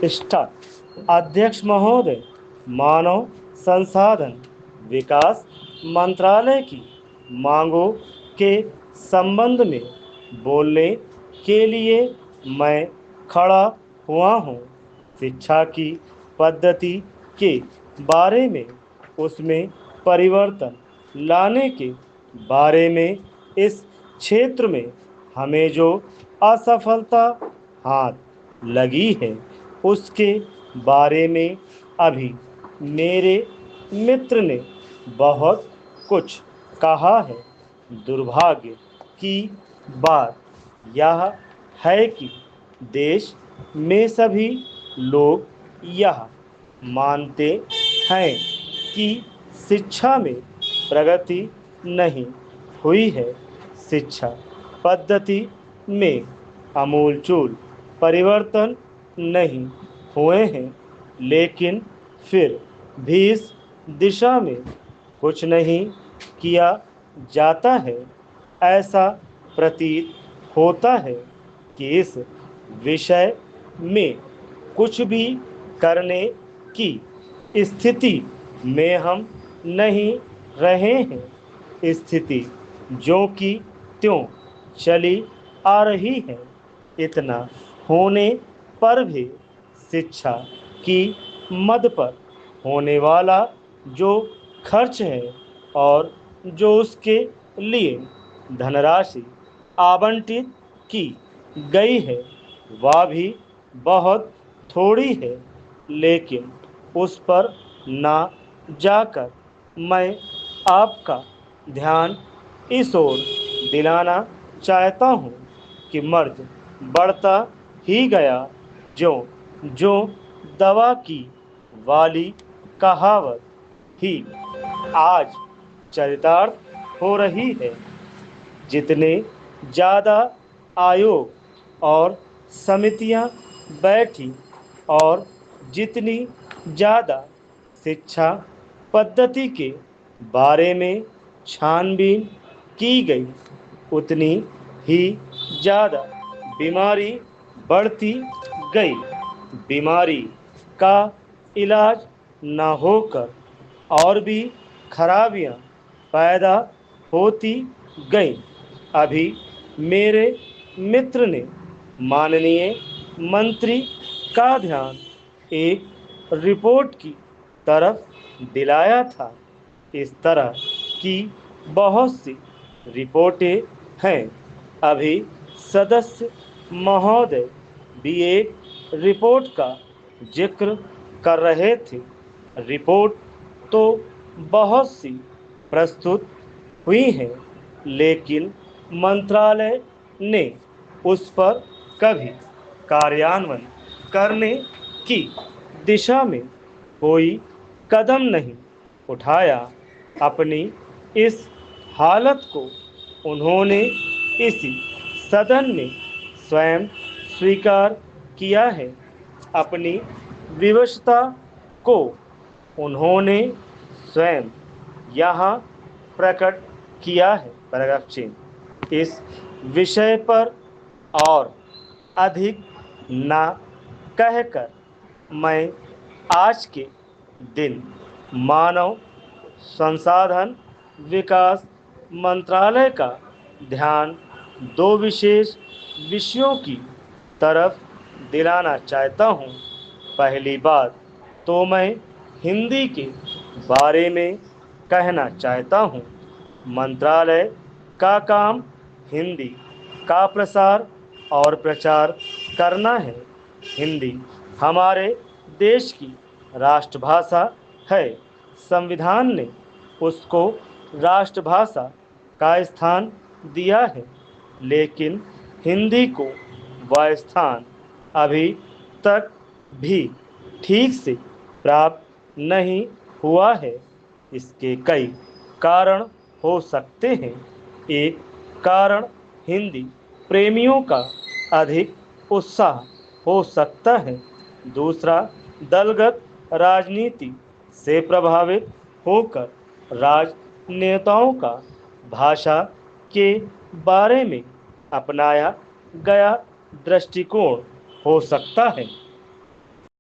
Start. अध्यक्ष महोदय, मानव संसाधन विकास मंत्रालय की मांगों के संबंध में बोलने के लिए मैं खड़ा हुआ हूँ। शिक्षा की पद्धति के बारे में, उसमें परिवर्तन लाने के बारे में, इस क्षेत्र में हमें जो असफलता हाथ लगी है उसके बारे में अभी मेरे मित्र ने बहुत कुछ कहा है। दुर्भाग्य की बात यह है कि देश में सभी लोग यह मानते हैं कि शिक्षा में प्रगति नहीं हुई है। शिक्षा पद्धति में आमूलचूल परिवर्तन नहीं हुए हैं, लेकिन फिर भी इस दिशा में कुछ नहीं किया जाता है। ऐसा प्रतीत होता है कि इस विषय में कुछ भी करने की स्थिति में हम नहीं रहे हैं। स्थिति जो कि त्यों चली आ रही है। इतना होने पर भी शिक्षा की मद पर होने वाला जो खर्च है और जो उसके लिए धनराशि आवंटित की गई है वह भी बहुत थोड़ी है। लेकिन उस पर ना जाकर मैं आपका ध्यान इस ओर दिलाना चाहता हूँ कि मर्द बढ़ता ही गया जो जो दवा की वाली कहावत ही आज चरितार्थ हो रही है। जितने ज़्यादा आयोग और समितियां बैठी और जितनी ज़्यादा शिक्षा पद्धति के बारे में छानबीन की गई, उतनी ही ज़्यादा बीमारी बढ़ती गई। बीमारी का इलाज न होकर और भी खराबियां पैदा होती गई। अभी मेरे मित्र ने माननीय मंत्री का ध्यान एक रिपोर्ट की तरफ दिलाया था। इस तरह की बहुत सी रिपोर्टें हैं। अभी सदस्य महोदय भी एक रिपोर्ट का जिक्र कर रहे थे। रिपोर्ट तो बहुत सी प्रस्तुत हुई हैं, लेकिन मंत्रालय ने उस पर कभी कार्यान्वयन करने की दिशा में कोई कदम नहीं उठाया। अपनी इस हालत को उन्होंने इसी सदन में स्वयं स्वीकार किया है। अपनी विवशता को उन्होंने स्वयं यहाँ प्रकट किया है। पैराग्राफ चिन्ह इस विषय पर और अधिक ना कहकर मैं आज के दिन मानव संसाधन विकास मंत्रालय का ध्यान दो विशेष विषयों की तरफ दिलाना चाहता हूँ। पहली बात तो मैं हिंदी के बारे में कहना चाहता हूँ। मंत्रालय का काम हिंदी का प्रसार और प्रचार करना है। हिंदी हमारे देश की राष्ट्रभाषा है। संविधान ने उसको राष्ट्रभाषा का स्थान दिया है, लेकिन हिंदी को वह स्थान अभी तक भी ठीक से प्राप्त नहीं हुआ है। इसके कई कारण हो सकते हैं। एक कारण हिंदी प्रेमियों का अधिक उत्साह हो सकता है। दूसरा, दलगत राजनीति से प्रभावित होकर राजनेताओं का भाषा के बारे में अपनाया गया दृष्टिकोण हो सकता है।